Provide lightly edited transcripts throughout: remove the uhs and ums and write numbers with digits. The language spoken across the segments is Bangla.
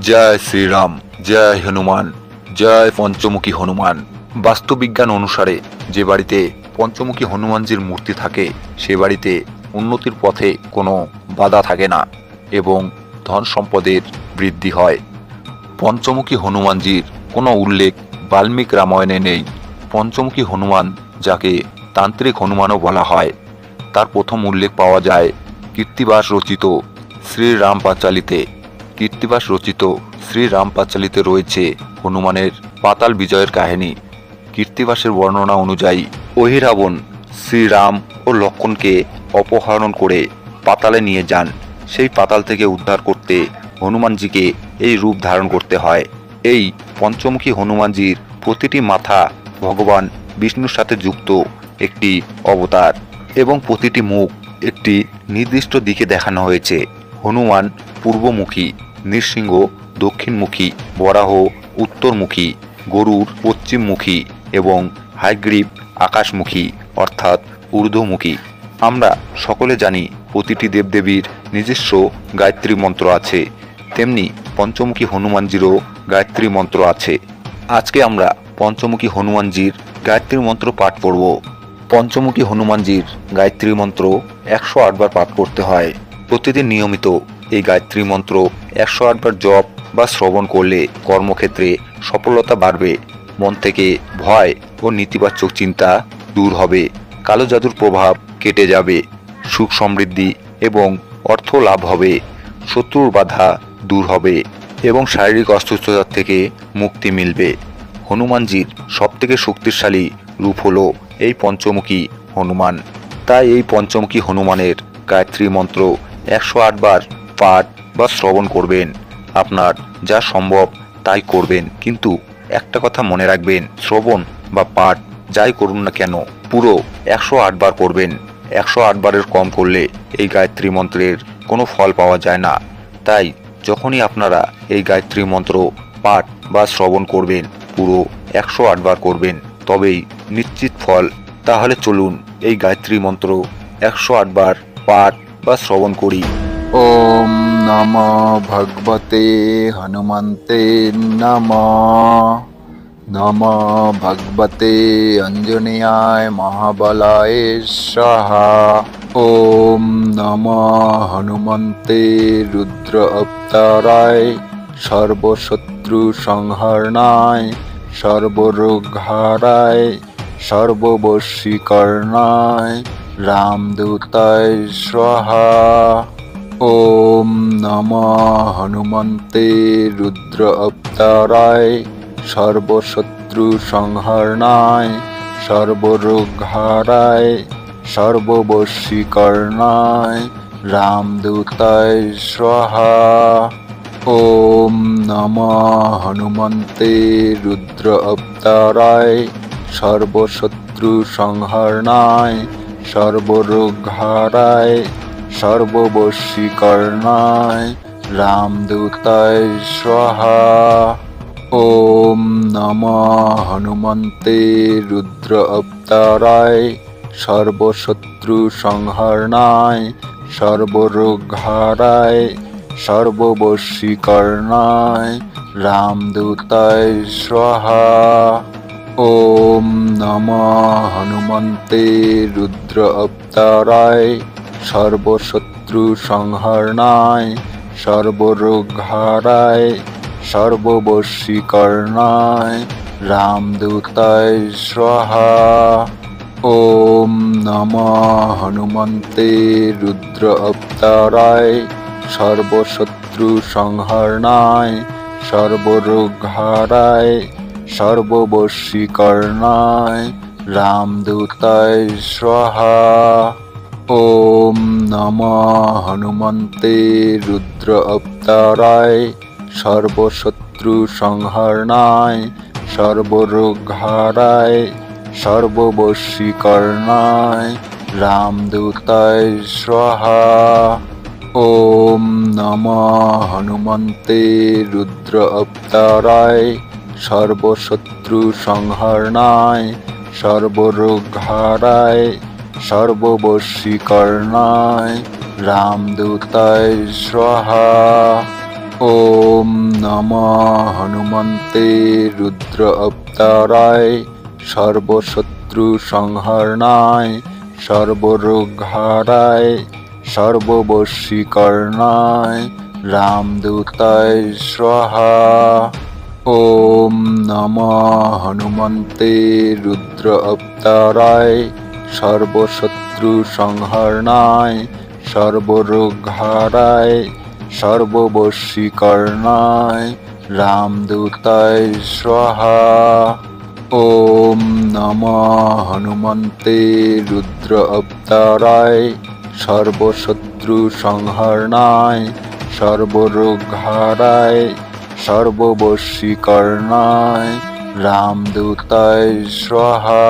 জয় শ্রীরাম, জয় হনুমান, জয় পঞ্চমুখী হনুমান। বাস্তুবিজ্ঞান অনুসারে যে বাড়িতে পঞ্চমুখী হনুমানজির মূর্তি থাকে সে বাড়িতে উন্নতির পথে কোনো বাধা থাকে না এবং ধন সম্পদের বৃদ্ধি হয়। পঞ্চমুখী হনুমানজির কোনো উল্লেখ বাল্মীকি রামায়ণে নেই। পঞ্চমুখী হনুমান, যাকে তান্ত্রিক হনুমানও বলা হয়, তার প্রথম উল্লেখ পাওয়া যায় কীর্তিবাস রচিত শ্রীরাম পাঁচালীতে। কীর্তিবাস রচিত শ্রীরাম পাঁচালীতে রয়েছে হনুমানের পাতাল বিজয়ের কাহিনী। কীর্তিবাসের বর্ণনা অনুযায়ী অহিরাবণ শ্রীরাম ও লক্ষ্মণকে অপহরণ করে পাতালে নিয়ে যান। সেই পাতাল থেকে উদ্ধার করতে হনুমানজিকে এই রূপ ধারণ করতে হয়। এই পঞ্চমুখী হনুমানজির প্রতিটি মাথা ভগবান বিষ্ণুর সাথে যুক্ত একটি অবতার এবং প্রতিটি মুখ একটি নির্দিষ্ট দিকে দেখানো হয়েছে। হনুমান পূর্বমুখী, নৃসিংহ দক্ষিণমুখী, বরাহ উত্তরমুখী, গরুড় পশ্চিমমুখী এবং হায়গ্রীব আকাশমুখী অর্থাৎ ঊর্ধ্বমুখী। আমরা সকলে জানি প্রতিটি দেবদেবীর নিজস্ব গায়ত্রী মন্ত্র আছে, তেমনি পঞ্চমুখী হনুমানজিরও গায়ত্রী মন্ত্র আছে। আজকে আমরা পঞ্চমুখী হনুমানজির গায়ত্রী মন্ত্র পাঠ করব। পঞ্চমুখী হনুমানজির গায়ত্রী মন্ত্র 108 বার পাঠ করতে হয়। প্রতিদিন নিয়মিত এই গায়ত্রী মন্ত্র 108 বার জপ বা শ্রবণ করলে কর্মক্ষেত্রে সফলতা বাড়বে, মন থেকে ভয় ও নেতিবাচক চিন্তা দূর হবে, কালো জাদুর প্রভাব কেটে যাবে, সুখ সমৃদ্ধি এবং অর্থ লাভ হবে, শত্রুর বাধা দূর হবে এবং শারীরিক অসুস্থতা থেকে মুক্তি মিলবে। হনুমানজির সবথেকে শক্তিশালী রূপ হলো এই পঞ্চমুখী হনুমান। তাই এই পঞ্চমুখী হনুমানের গায়ত্রী মন্ত্র 108 বার পাঠ বা শ্রবণ করবেন। আপনার যা সম্ভব তাই করবেন, কিন্তু একটা কথা মনে রাখবেন, শ্রবণ বা পাঠ যাই করুন না কেন পুরো 108 বার করবেন। 108 বারের কম করলে এই গায়ত্রী মন্ত্রের কোনো ফল পাওয়া যায় না। তাই যখনই আপনারা এই গায়ত্রী মন্ত্র পাঠ বা শ্রবণ করবেন পুরো 108 বার করবেন, তবেই নিশ্চিত ফল। তাহলে চলুন এই গায়ত্রী মন্ত্র 108 বার পাঠ বা শ্রবণ করি। ওম নমঃ ভগবতে হনুমন্তে নমঃ। নমঃ ভগবতে অঞ্জনেয়ায় মহাবলায় স্বাহা। ওম নমঃ হনুমন্তে রুদ্র অবতারায় সর্বশত্রু সংহরণায় সর্বরোগহারায় সর্ববশীকরণায় রামদূতায় স্বাহা। ওম নমঃ হনুমন্তে রুদ্র অবতারায় সর্বশত্রু সংহরণায় সর্বরোগহারায় সর্ববশীকরণায় রামদূতায় স্বাহা। ওম নমঃ হনুমন্তে রুদ্র অবতারায় সর্বশত্রু সংহরণায় সর্বরোগহারায় সর্ববশীকরণায় রামদূতায় স্বাহা। ওম নমঃ হনুমন্তে রুদ্র অবতারায় সর্বশত্রু সংহরণায় সর্বরোগহারায় সর্ববশীকরণায় রামদূতায় স্বাহা। ওম নমঃ হনুমন্তে রুদ্র অবতারায় সর্বশত্রু সংহরণায় সর্বরোগহারায় সর্ববশীকরণায় রামদূতায় স্বাহা। ওম নমঃ হনুমন্তে রুদ্র অবতারায় সর্বশত্রু সংহরণায় সর্বরোগহারায় সর্ববশীকরণায় রামদূতায় স্বাহা। ওম নমঃ হনুমন্তে রুদ্র অবতারায় সর্বশত্রু সংহরণায় সর্বরোগহারায় সর্ববশীকরণায় রামদূতায় স্বাহা। ওম নমঃ হনুমন্তে রুদ্র অবতারায় সর্বশত্রু সংহরণায় সর্বরোগহারায় সর্ববশীকরণায় রামদূতায় স্বাহা। ওম নমঃ হনুমন্তে রুদ্র অবতারায় সর্বশত্রু সংহরণায় সর্বরোগহারায় সর্ববশীকরণায় রামদূতায় স্বাহা। ওম নমঃ হনুমন্তে রুদ্র অবতারায় সর্বশত্রু সংহরণায় সর্বরোগহারায় সর্ববশীকরণায় রামদূতায় স্বাহা। ওম নমঃ হনুমন্তে রুদ্র অবতারায় সর্বশত্রু সংহরণায় সর্বরোগহারায় সর্ববশীকরণায় রামদূতায় স্বাহা।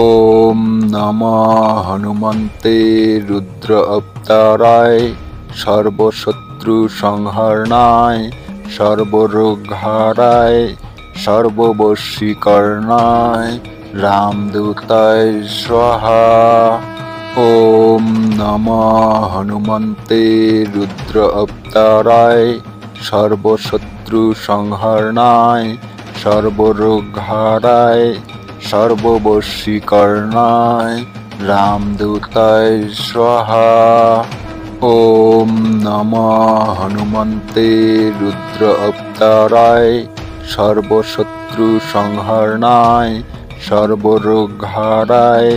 ওম নমঃ হনুমন্তে রুদ্র অবতারায় সর্বশত্রু সংহরণায় সর্বরোগহারায় সর্ববশীকরণায় রামদূতায় স্বাহা। ওম নমঃ হনুমন্তে রুদ্র অবতারায় সর্বশত্রু সংহরণায় সর্বরোগহারায় সর্ববশীকরণায় রামদূতায় স্বাহা। ওম নমঃ হনুমন্তে রুদ্র অবতারায় সর্বশত্রু সংহরণায় সর্বরোগহারায়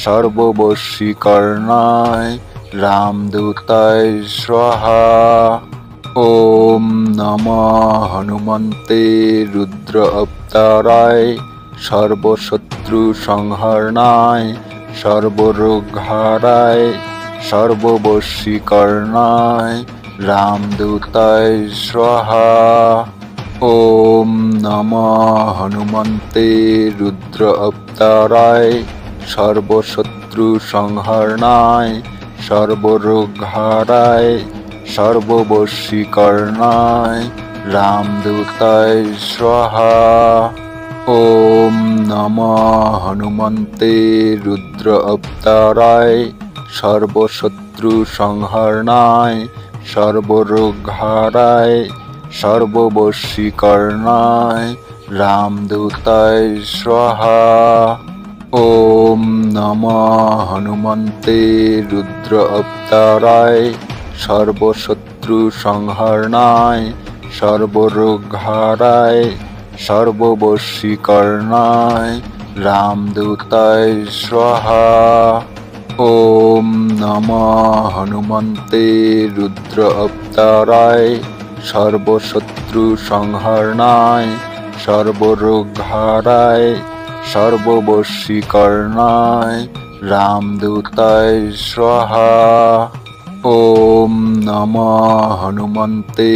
সর্ববশীকরণায় রামদূতায় স্বাহা। ওম নমঃ হনুমন্তে রুদ্র অবতারায় সর্বশত্রু সংহরণায় সর্বরোগহারায় সর্ববশীকরণায় রামদূতায় স্বাহা। ওম নমঃ হনুমন্তে রুদ্র অবতারায় সর্বশত্রু সংহরণায় সর্বরোগহারায় সর্ববশীকরণায় রামদূতায় স্বাহা। ওম নমঃ হনুমন্তে রুদ্র অবতারায় সর্বশত্রু সংহরণায় সর্বরোগহারায় সর্ববশীকরণায় রামদূতায় স্বাহা। ওম নমঃ হনুমন্তে রুদ্র অবতারায় সর্বশত্রু সংহরণায় সর্বরোগহারায় সর্ববশীকরণায় রামদূতায় স্বাহা। ওম নমঃ হনুমন্তে রুদ্র অবতারায় সর্বশত্রু সংহরণায় সর্বরোগহারায় সর্ববশীকরণায় রামদূতায় স্বাহা। ওম নমঃ হনুমন্তে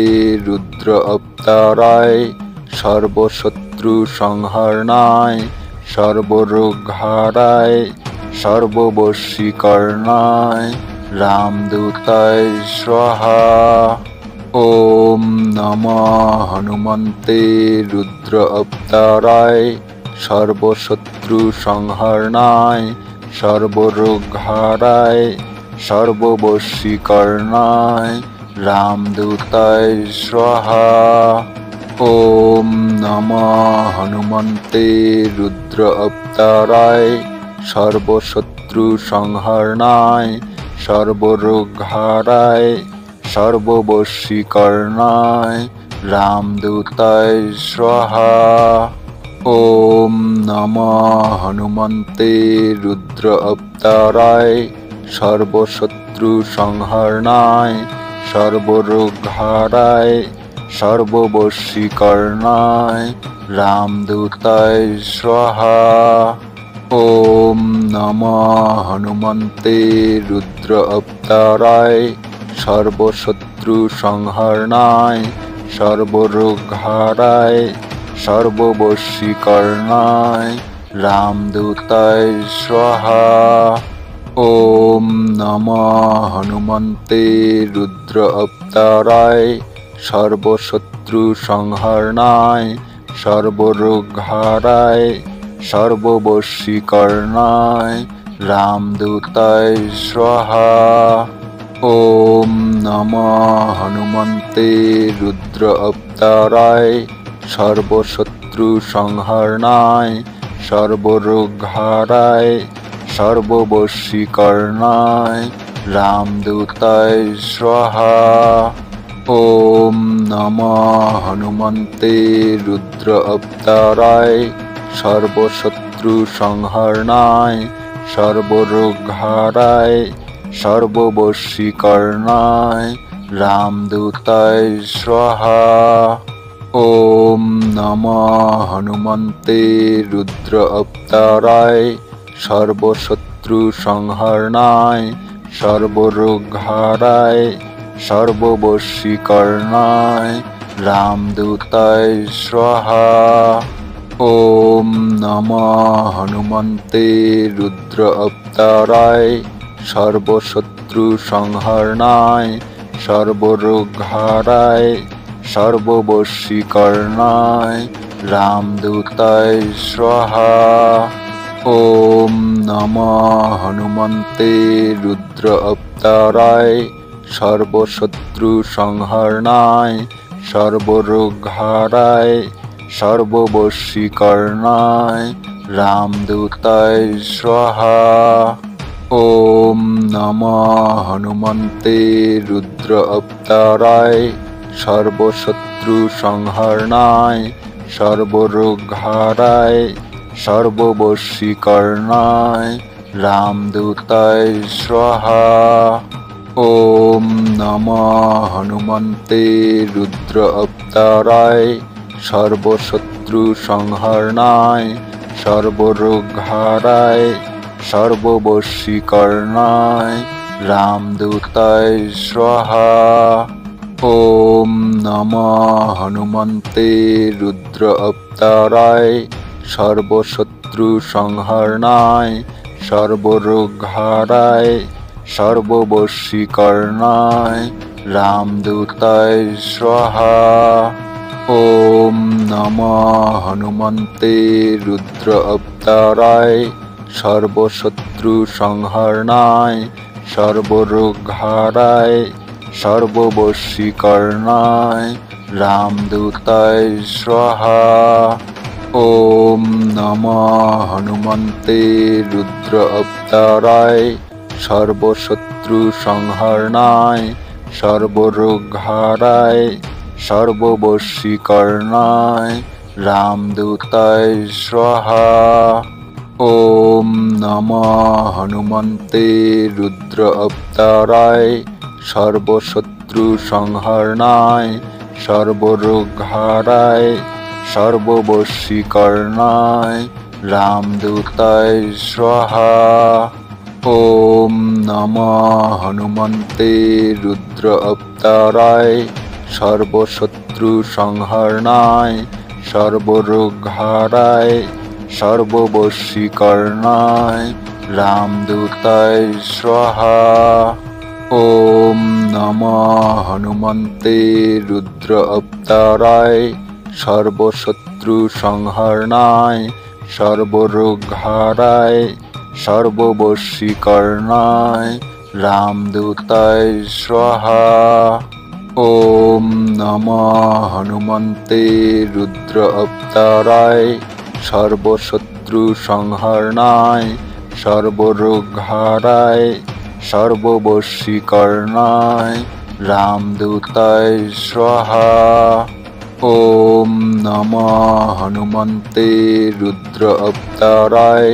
রুদ্র অবতারায় সর্বশত্রু সংহরণায় সর্বরোগহারায় সর্ববশীকরণায় রামদূতায় স্বাহা। ওম নমঃ হনুমন্তে রুদ্র অবতারায় সর্বশত্রু সংহরণায় সর্বরোগহারায় সর্ববশীকরণায় রামদূতায় স্বাহা। ওম নমঃ হনুমন্তে রুদ্র অবতারায় সর্বশত্রু সংহরণায় সর্বরোগহারায় সর্ববশীকরণায় রামদূতায় স্বাহা। ওম নমঃ হনুমন্তে রুদ্র অবতারায় সর্বশত্রু সংহরণায় সর্বরোগহারায় সর্ববশীকরণায় রামদূতায় স্বাহা। ওম নমঃ হনুমন্তে রুদ্র অবতারায় সর্বশত্রু সংহরণায় সর্বরোগহারায় সর্ববশীকরণায় রামদূতায় স্বাহা। ওম নমঃ হনুমন্তে রুদ্র অবতারায় সর্বশত্রু সংহরণায় সর্বরোগহারায় সর্ববশীকরণায় রামদূতায় স্বাহা। ওম নমঃ হনুমন্তে রুদ্র অবতারায় সর্বশত্রু সংহরণায় সর্বরোগহারায় সর্ববশীকরণায় রামদূতায় স্বাহা। ওম নমঃ হনুমন্তে রুদ্র অবতারায় সর্বশত্রু সংহরণায় সর্বরোগহারায় সর্ববশীকরণায় রামদূতায় স্বাহা। ওম নমঃ হনুমন্তে রুদ্র অবতারায় সর্বশত্রু সংহরণায় সর্বরোগহারায় সর্ববশীকরণায় রামদূতায় স্বাহা। ওম নমঃ হনুমন্তে রুদ্র অবতারায় সর্বশত্রু সংহরণায় সর্বরোগহারায় সর্ববশীকরণায় রামদূতায় স্বাহা। ওম নমঃ হনুমন্তে রুদ্র অবতারায় সর্বশত্রু সংহরণায় সর্বরোগহারায় সর্ববশীকরণায় রামদূতায় স্বাহা। ওম নমঃ হনুমন্তে রুদ্র অবতারায় সর্বশত্রু সংহরণায় সর্বরোগহারায় সর্ববশীকরণায় রামদূতায় স্বাহা। ওম নমঃ হনুমন্তে রুদ্র অবতারায় সর্বশত্রু সংহরণায় সর্বরোগহারায় সর্ববশীকরণায় রামদূতায় স্বাহা। ওম নমঃ হনুমন্তে রুদ্র অবতারায় সর্বশত্রু সংহরণায় সর্বরোগহারায় সর্ববশীকরণায় রামদূতায় স্বাহা। ওম নমঃ হনুমন্তে রুদ্র অবতারায় সর্বশত্রু সংহরণায় সর্বরোগহারায় সর্ববশীকরণায় রামদূতায় স্বাহা। ওম নমঃ হনুমন্তে রুদ্র অবতারায় সর্বশত্রু সংহরণায় সর্বরোগহারায় সর্ববশীকরণায় রামদূতায় স্বাহা। ওম নমঃ হনুমন্তে রুদ্র অবতারায় সর্বশত্রু সংহরণায় সর্বরোগহারায় সর্ববশীকরণায় রামদূতায় স্বাহা। ওম নমঃ হনুমন্তে রুদ্র অবতারায় সর্বশত্রু সংহরণায় সর্বরোগহারায় সর্ববশীকরণায় রামদূতায় স্বাহা। ওম নমঃ হনুমন্তে রুদ্র অবতারায় সর্বশত্রু সংহরণায় সর্বরোগহারায় সর্ববশীকরণায় রামদূতায় স্বাহা। ওম নমঃ হনুমন্তে রুদ্র অবতারায় সর্বশত্রু সংহরণায় সর্বরোগহারায় সর্ববশীকরণায় রামদূতায় স্বাহা। ওম নমঃ হনুমন্তে রুদ্র অবতারায় সর্বশত্রু সংহরণায় সর্বরোগহারায় সর্ববশীকরণায় রামদূতায় স্বাহা। ওম নমঃ হনুমন্তে রুদ্র অবতারায় সর্বশত্রু সংহরণায় সর্বরোগহারায় সর্ববশীকরণায় রামদূতায় স্বাহা। ওম নমঃ হনুমন্তে রুদ্র অবতারায়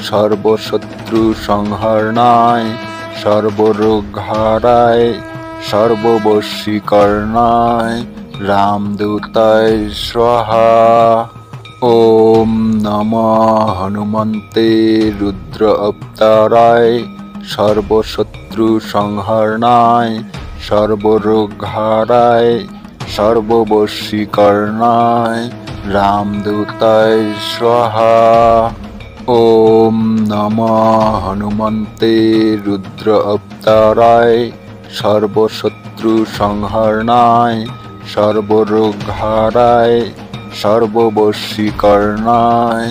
সর্বশত্রু সংহরণায় সর্ববশীকরণায় রামদূতায় ওম নমঃ হনুমন্তে রুদ্র অবতারায় সর্বশত্রু সংহরণায় সর্বরোগহারায় সর্ববশীকরণায় রামদূতায় স্বাহা। ওম নমঃ হনুমন্তে রুদ্র অবতারায় সর্বশত্রু সংহরণায় সর্বরোগহারায় সর্ববশীকরণায়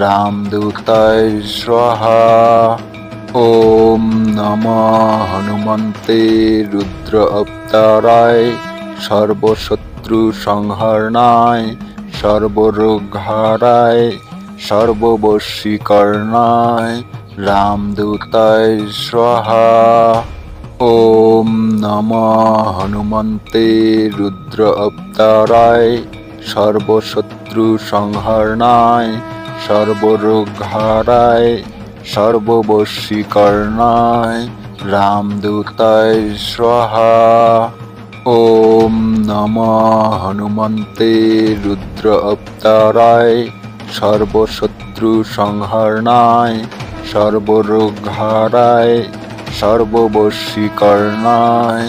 রামদূতায় স্বাহা। ওম নমঃ হনুমন্তে রুদ্র অবতারায় সর্বশত্রু সংহরণায় সর্বরোগহারায় সর্ববশীকরণায় রামদূতায় স্বাহা। ওম নমঃ হনুমন্তে রুদ্র অবতারায় সর্বশত্রু সংহরণায় সর্বরোগহারায় সর্ববশীকরণায় রামদূতায় স্বাহা। ওম নমঃ হনুমন্তে রুদ্র অবতারায় সর্বশত্রু সংহরণায় সর্বরোগহারায় সর্ববশীকরণায়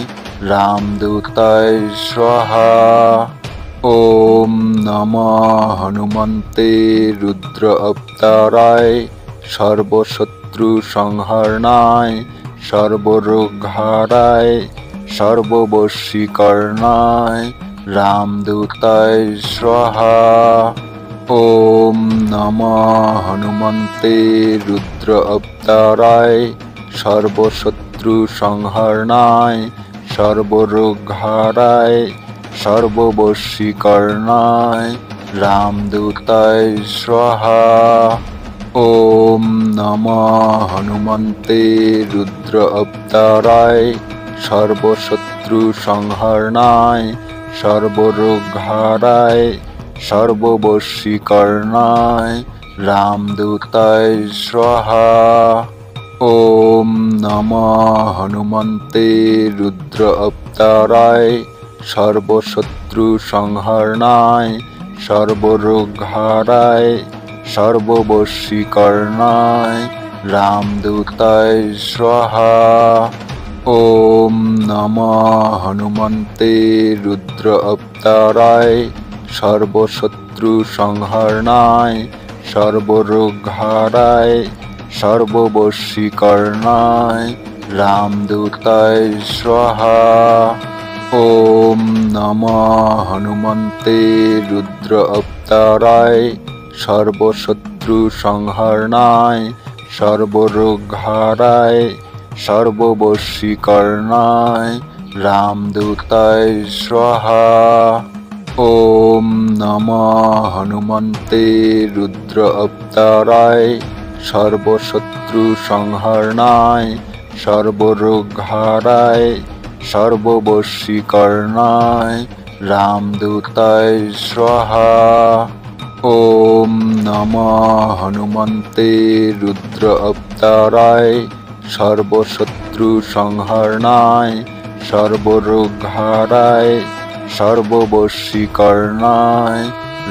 রামদূতায় স্বাহা। ওম নমঃ হনুমন্তে রুদ্র অবতারায় সর্বশত্রু সংহরণায় সর্বরোগহারায় সর্ববশীকরণায় রামদূতায় স্বাহা। ওম নমঃ হনুমন্তে রুদ্র অবতারায় সর্বশত্রু সংহরণায় সর্বরোগহারায় সর্ববশীকরণায় রামদূতায় স্বাহা। ওম নমঃ হনুমন্তে রুদ্র অবতারায় সর্বশত্রু সংহরণায় সর্বরোগহারায় সর্ববশীকরণায় রামদূতায় স্বাহা। ওম নমঃ হনুমন্তে রুদ্র অবতারায় সর্বশত্রু সংহরণায় সর্বরোগহারায় সর্ববশীকরণায় রামদূতায় স্বাহা। ওম নমঃ হনুমন্তে রুদ্র অবতারায় সর্বশত্রু সংহরণায় সর্বরোগহারায় সর্ববশীকরণায় রামদূতায় স্বাহা। ওম নমঃ হনুমন্তে রুদ্র অবতারায় সর্বশত্রু সংহরণায় সর্বরোগহারায় সর্ববশীকরণায় রামদূতায় স্বাহা। ওম নমঃ হনুমন্তে রুদ্র অবতারায় সর্বশত্রু সংহরণায় সর্বরোগহারায় সর্ববশীকরণায় রামদূতায় স্বাহা। ওম নমঃ হনুমন্তে রুদ্র অবতারায় সর্বশত্রু সংহরণায় সর্বরোগহারায় সর্ববশীকরণায়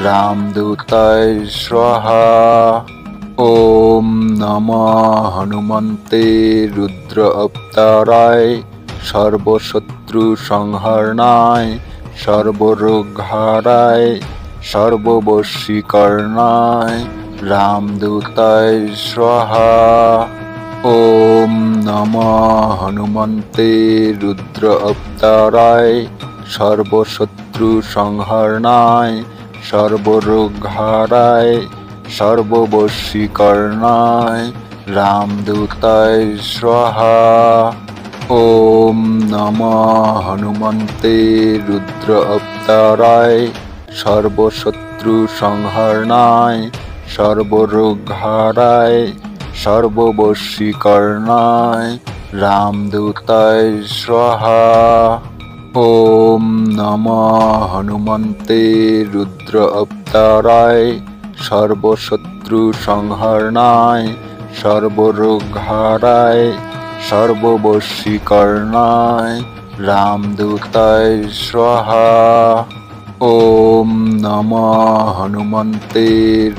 রামদূতায় স্বাহা। ওম নমঃ হনুমন্তে রুদ্র অবতারায় সর্বশত্রু সংহরণায় সর্বরোগহারায় সর্ববশীকরণায় রামদূতায় স্বাহা। ওম নমঃ হনুমন্তে রুদ্র অবতারায় সর্বশত্রু সংহরণায় সর্বরোগহারায় সর্ববশীকরণায় রামদূতায় স্বাহা। ওম নমঃ হনুমন্তে রুদ্র অবতারায় সর্বশত্রু সংহরণায় সর্বরোগহারায় সর্ববশীকরণায় রামদূতায় স্বাহা। ওম নমঃ হনুমন্তে রুদ্র অবতারায় সর্বশত্রু সংহরণায় সর্বরোগহারায় সর্ববশীকরণায় রামদূতায় স্বাহা। ওম নমঃ হনুমন্তে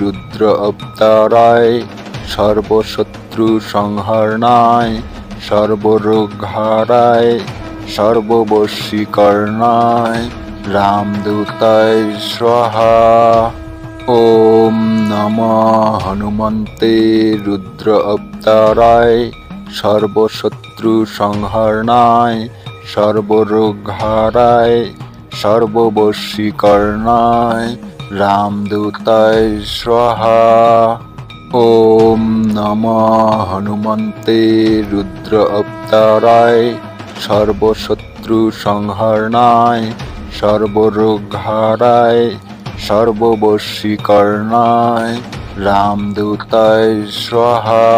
রুদ্র অবতারায় সর্বশত্রু সংহরণায় সর্বরোগহারায় সর্ববশীকরণায় রামদূতায় স্বাহা। ওম নমঃ হনুমন্তে রুদ্র অবতারায় সর্বশত্রু সংহরণায় সর্বরোগহারায় সর্ববশীকরণায় রামদূতায় স্বাহা। ওম নমঃ হনুমন্তে রুদ্র অবতারায় সর্বশত্রু সংহরণায় সর্বরোগহারায় সর্ববশীকরণায় রামদূতায় স্বাহা।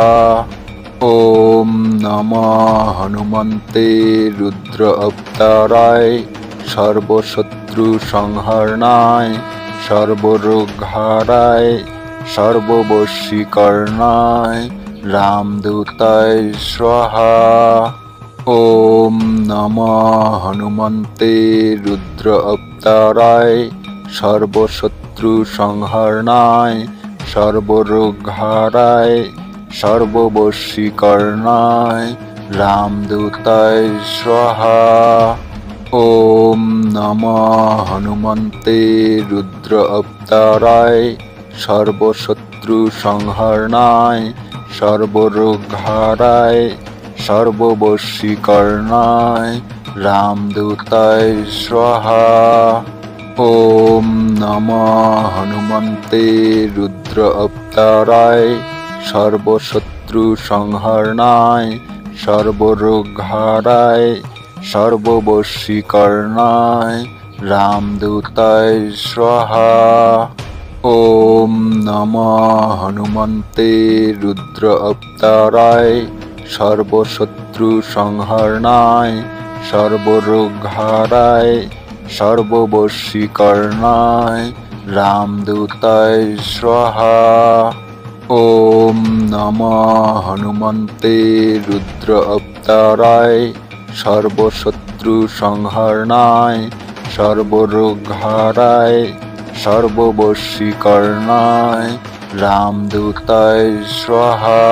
ওম নমঃ হনুমন্তে রুদ্র অবতারায় সর্বশত্রু সংহরণায় সর্বরোগহারায় সর্ববশীকরণায় রামদূতায় স্বাহা। ওম নমঃ হনুমন্তে রুদ্র অবতারায় সর্বশত্রু সংহরণায় সর্বরোগহারায় সর্ববশীকরণায় রামদূতায় স্বাহা। ওম নমঃ হনুমন্তে রুদ্র অবতারায় সর্বশত্রু সংহরণায় সর্বরোগহারায় সর্ববশীকরণায় রামদূতায় স্বাহা। ওম নমঃ হনুমন্তে রুদ্র অবতারায় সর্বশত্রু সংহরণায় সর্বরোগহারায় সর্ববশীকরণায় রামদূতায় স্বাহা। ওম নমঃ হনুমন্তে রুদ্র অবতারায় সর্বশত্রু সংহরণায় সর্বরোগহারায় সর্ববশীকরণায় রামদূতায় স্বাহা। ওম নমঃ হনুমন্তে রুদ্র অবতারায় সর্বশত্রু সংহরণায় সর্বরোগহারায় সর্ববশীকরণায় রামদূতায় স্বাহা।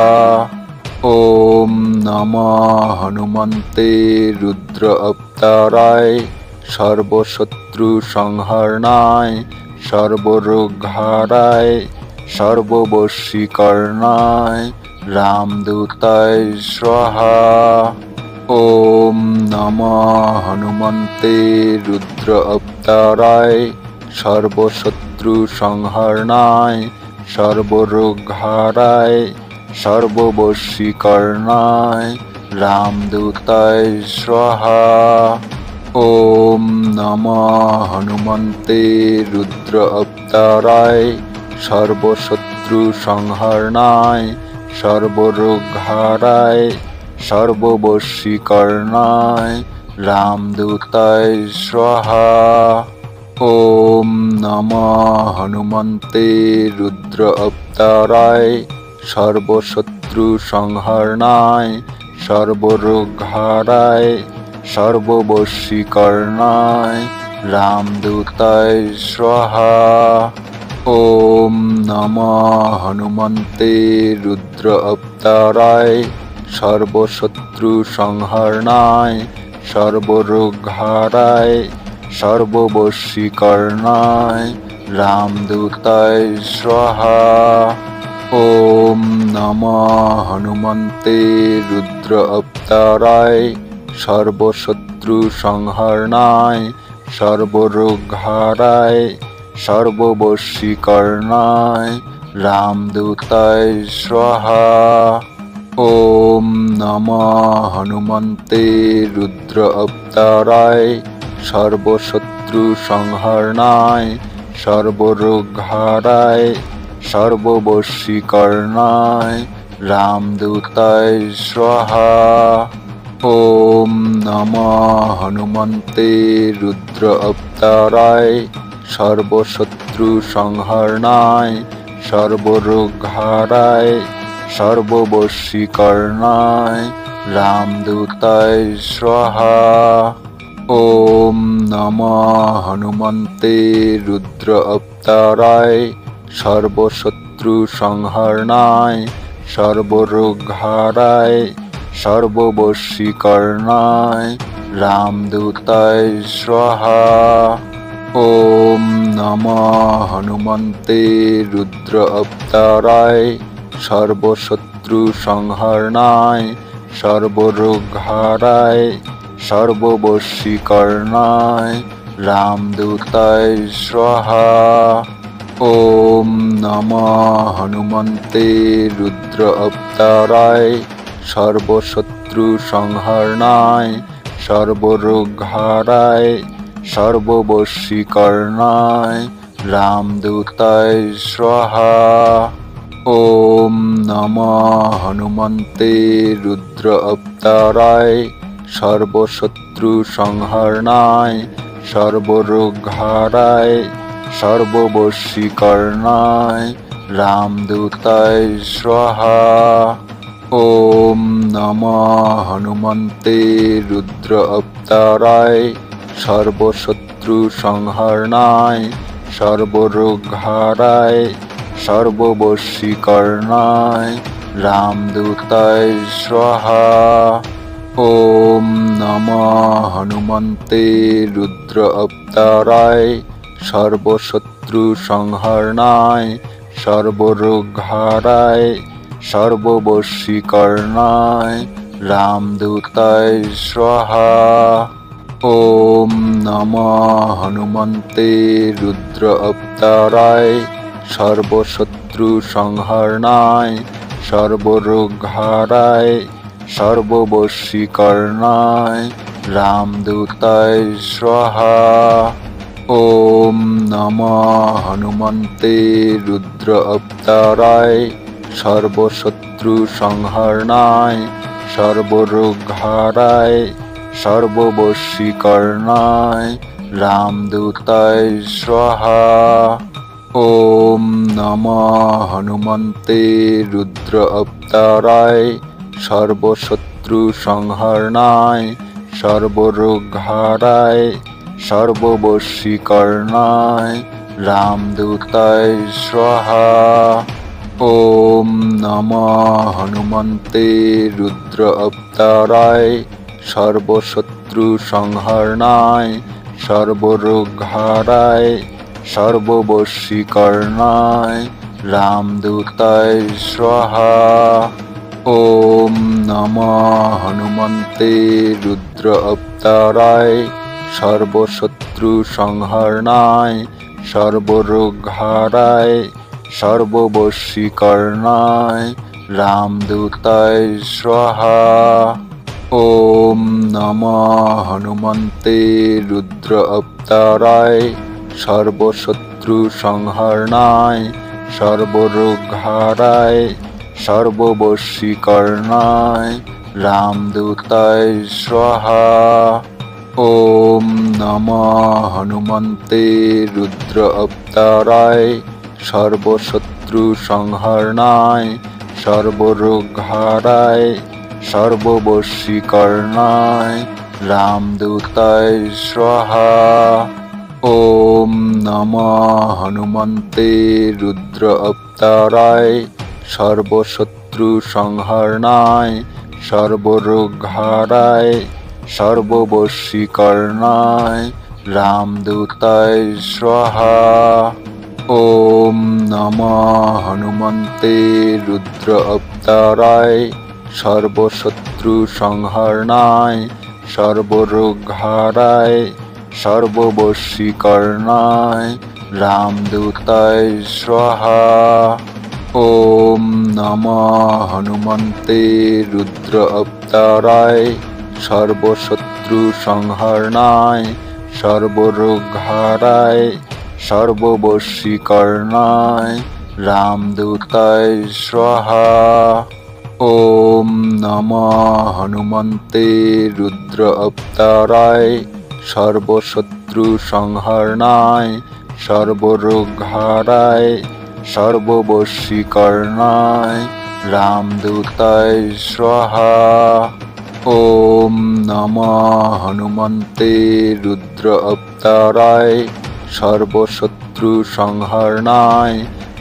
ওম নমঃ হনুমন্তে রুদ্র অবতারায় সর্বশত্রু সংহরণায় সর্বরোগহারায় সর্ববশীকরণায় রামদূতায় স্বাহা। ওম নমঃ হনুমন্তে রুদ্র অবতারায় সর্বশত্রু সংহরণায় সর্বরোগহারায় সর্ববশীকরণায় রামদূতায় স্বাহা। ওম নমঃ হনুমন্তে রুদ্র অবতারায় সর্বশত্রু সংহরণায় সর্বরোগহারায় সর্ববশীকরণায় রামদূতায় স্বাহা। ওম নমঃ হনুমন্তে রুদ্র অবতারায় সর্বশত্রু সংহরণায় সর্বরোগহারায় সর্ববশীকরণায় রামদূতায় স্বাহা। ওম নমঃ হনুমন্তে রুদ্র অবতারায় সর্বশত্রু সংহরণায় সর্বরোগহারায় সর্ববশীকরণায় রামদূতায় স্বাহা। ওম নমঃ হনুমন্তে রুদ্র অবতারায় সর্বশত্রু সংহরণায় সর্বরোগহারায় সর্ববশীকরণায় রামদূতায় স্বাহা। ওম নমঃ হনুমন্তে রুদ্র অবতারায় সর্বশত্রু সংহরণায় সর্বরোগহারায় সর্ববশীকরণায় রামদূতায় স্বাহা। ওম নমঃ হনুমন্তে রুদ্র অবতারায় সর্বশত্রু সংহরণায় সর্বরোগহারায় সর্ববশীকরণায় রামদূতায় স্বাহা। ওম নমঃ হনুমন্তে রুদ্র অবতারায় সর্বশত্রু সংহরণায় সর্বরোগহারায় সর্ববশীকরণায় রামদূতায় স্বাহা। ওম নমঃ হনুমন্তে রুদ্র অবতারায় সর্বশত্রু সংহরণায় সর্বরোগহারায় সর্ববশীকরণায় রামদূতায় স্বাহা। ওম ওম নমঃ হনুমন্তে রুদ্র অবতারায় সর্বশত্রু সংহরণায় সর্বরোগহারায় সর্ববশীকরণায় রামদূতায় স্বাহা। ওম নমঃ হনুমন্তে রুদ্র অবতারায় সর্বশত্রু সংহরণায় সর্বরোগহারায় সর্ববশীকরণায় রামদূতায় স্বাহা। ওম নমঃ হনুমন্তে রুদ্র অবতারায় সর্বশত্রু সংহরণায় সর্বরোগহারায় সর্ববশীকরণায় রামদূতায় স্বাহা। ওম নমঃ হনুমন্তে রুদ্র অবতারায় সর্বশত্রু সংহরণায় সর্বরোগহারায় সর্ববশীকরণায় রামদূতায় স্বাহা। ওম নমঃ হনুমন্তে রুদ্র অবতারায় সর্বশত্রু সংহরণায় সর্বরোগহারায় সর্ববশীকরণায় রামদূতায় স্বাহা। ওম নমঃ হনুমন্তে রুদ্র অবতারায় সর্বশত্রু সংহরণায় সর্বরোগহারায় সর্ববশীকরণায় রামদূতায় স্বাহা। ওম নমঃ হনুমন্তে রুদ্র অবতারায় সর্বশত্রু সংহরণায় সর্বরোগহারায় সর্ববশীকরণায় রামদূতায় স্বাহা। ওম নমঃ হনুমন্তে রুদ্র অবতারায় সর্বশত্রু সংহরণায় সর্বরোগহারায় সর্ববশীকরণায় রামদূতায় স্বাহা। ওম নমঃ হনুমন্তে রুদ্র অবতারায় সর্বশত্রু সংহরণায় সর্বরোগহারায় সর্ববশীকরণায় রামদূতায় স্বাহা। ওম নমঃ হনুমন্তে রুদ্র অবতারায় সর্বশত্রু সংহরণায় সর্বরোগহারায় সর্ববশীকরণায় রামদূতায় স্বাহা। ওম নমঃ হনুমন্তে রুদ্র অবতারায় সর্বশত্রু সংহরণায় সর্বরোগহারায় সর্ববশীকরণায় রামদূতায় স্বাহা। ওম নমঃ হনুমন্তে রুদ্র অবতারায় সর্বশত্রু সংহরণায় সর্বরোগহারায় সর্ববশীকরণায় রামদূতায় স্বাহা। ওম নমঃ হনুমন্তে রুদ্র অবতারায় সর্বশত্রু সংহরণায় সর্বরোগহারায় সর্ববশীকরণায় রামদূতায় স্বাহা। ওম নমঃ হনুমন্তে রুদ্র অবতারায় সর্বশত্রু সংহরণায় সর্বরোগহারায় সর্ববশীকরণায় রামদূতায় স্বাহা। ওম নমঃ হনুমন্তে রুদ্র অবতারায় সর্বশত্রু সংহরণায় সর্বরোগহারায় সর্ববশীকরণায় রামদূতায় স্বাহা। ওম নমঃ হনুমন্তে রুদ্র অবতারায় সর্বশত্রু সংহরণায়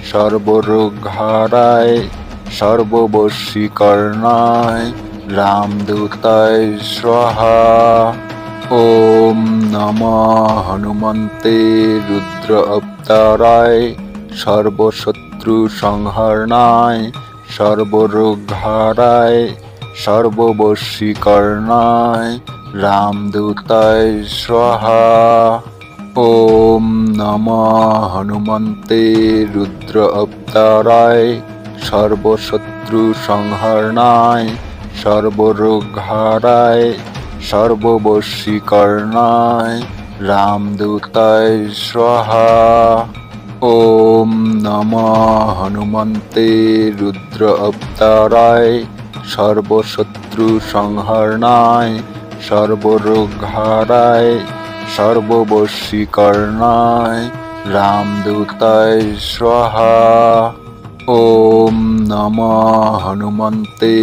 সর্বরোগহারায় সর্ববশীকরণায় রামদূতায় স্বাহা। ওম নমঃ হনুমন্তে রুদ্র অবতারায় সর্বশত্রু সংহরণায় সর্বরোগহারায় সর্ববশীকরণায় রামদূতায় স্বাহা। ওম নমঃ হনুমন্তে রুদ্র অবতারায় সর্বশত্রু সংহরণায় সর্বরোগহারায় সর্ববশীকরণায় রামদূতায় স্বাহা। ওম নমঃ হনুমন্তে রুদ্র অবতারায় সর্বশত্রু সংহরণায় সর্বরোগহারায় সর্ববশীকরণায় রামদূতায় স্বাহা। ওম নমঃ হনুমন্তে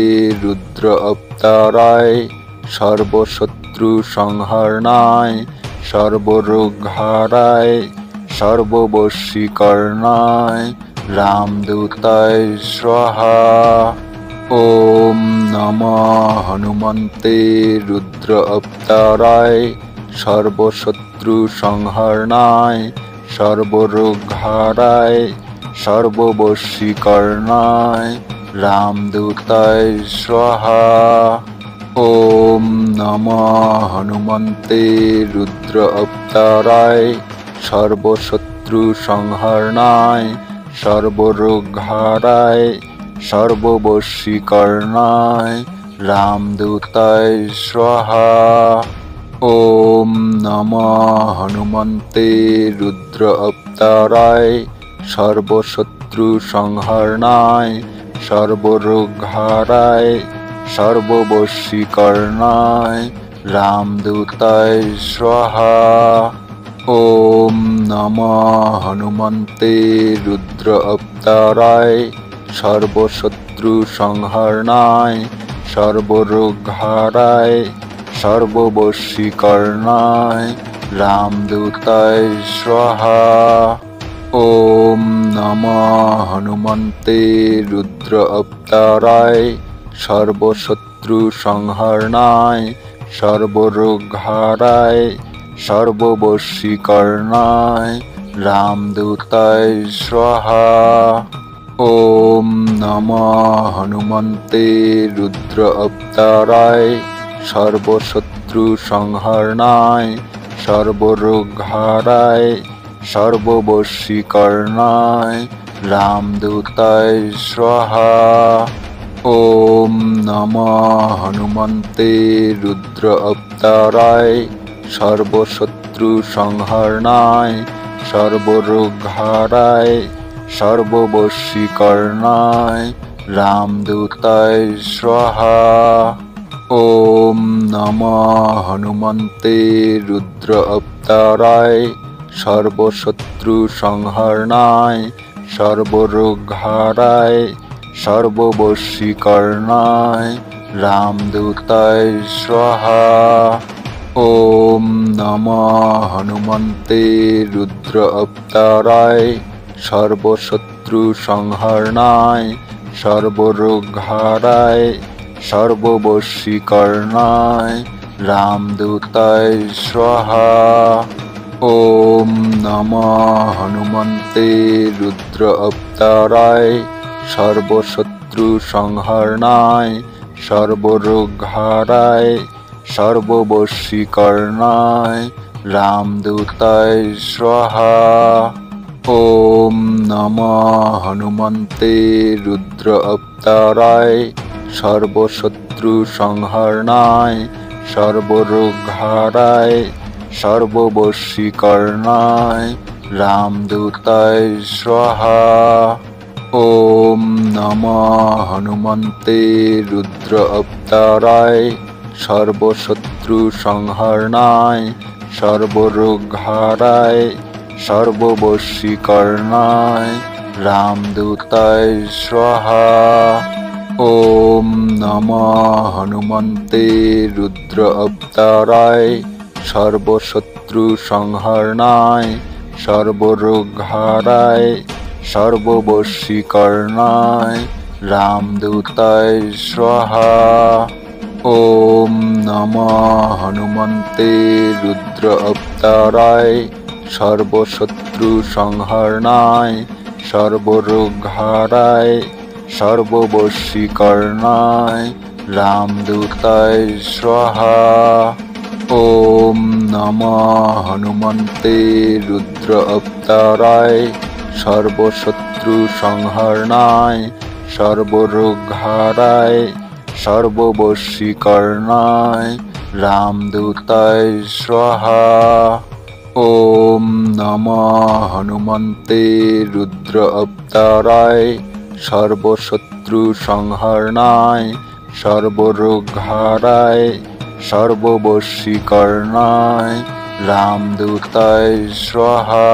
রুদ্র অবতারায় সর্বশত্রু সংহরণায় সর্বরোগহারায় সর্ববশীকরণায় রামদূতায় স্বাহা। ওম নমঃ হনুমন্তে রুদ্র অবতারায় সর্বশত্রু সংহরণায় সর্বরোগহারায় সর্ববশীকরণায় রামদূতায় স্বাহা। ওম নমঃ হনুমন্তে রুদ্র অবতারায় সর্বশত্রু সংহরণায় সর্বরোগহারায় সর্ববশীকরণায় রামদূতায় স্বাহা। ওম নমঃ হনুমন্তে রুদ্র অবতারায় সর্বশত্রু সংহরণায় সর্বরোগহারায় সর্ববশীকরণায় রামদূতায় স্বাহা। ওম নমঃ হনুমন্তে রুদ্র অবতারায় সর্বশত্রু সংহরণায় সর্বরোগহারায় সর্ববশীকরণায় রামদূতায় স্বাহা। ওম নমঃ হনুমন্তে রুদ্র অবতারায় সর্বশত্রু সংহরণায় সর্বরোগহারায় সর্ববশীকরণায় রামদূতায় স্বাহা। ওম নমঃ হনুমন্তে রুদ্র অবতারায় সর্বশত্রু সংহরণায় সর্বরোগহারায় সর্ববশীকরণায় রামদূতায় স্বাহা। ওম নমঃ হনুমন্তে রুদ্র অবতারায় সর্বশত্রু সংহরণায় সর্বরোগহারায় সর্ববশীকরণায় রামদূতায় স্বাহা। ওম নমঃ হনুমন্তে রুদ্র অবতারায় সর্বশত্রু সংহরণায় সর্বরোগহারায় সর্ববশীকরণায় রামদূতায় স্বাহা। ওম নমঃ হনুমন্তে রুদ্র অবতারায় সর্বশত্রু সংহরণায় সর্বরোগহারায় সর্ববশীকরণায় রামদূতায় স্বাহা। ওম নমঃ হনুমন্তে রুদ্র অবতারায় সর্বশত্রু সংহরণায় সর্বরোগহারায় সর্ববশীকরণায় রামদূতায় স্বাহা। ওম নমঃ হনুমন্তে রুদ্র অবতারায় সর্বশত্রু সংহরণায় সর্বরোগহারায় সর্ববশীকরণায় রামদূতায় স্বাহা। ওম নমঃ হনুমন্তে রুদ্র অবতারায় সর্বশত্রু সংহরণায় সর্বরোগহারায় সর্ববশীকরণায় রামদূতায় স্বাহা। ওম নমঃ হনুমন্তে রুদ্র অবতারায় সর্বশত্রু সংহরণায় সর্বরোগহারায় সর্ববশীকরণায় রামদূতায় স্বাহা। ওম নমঃ হনুমন্তে রুদ্র অবতারায় সর্বশত্রু সংহরণায় সর্বরোগহারায় সর্ববশীকরণায় রামদূতায় স্বাহা। ওম নমঃ হনুমন্তে রুদ্র অবতারায় সর্বশত্রু সংহরণায় সর্বরোগহারায় সর্ববশীকরণায় রামদূতায় স্বাহা। ওম নমঃ হনুমন্তে রুদ্র অবতারায় সর্বশত্রু সংহরণায় সর্বরোগহারায় সর্ববশীকরণায় রামদূতায় স্বাহা।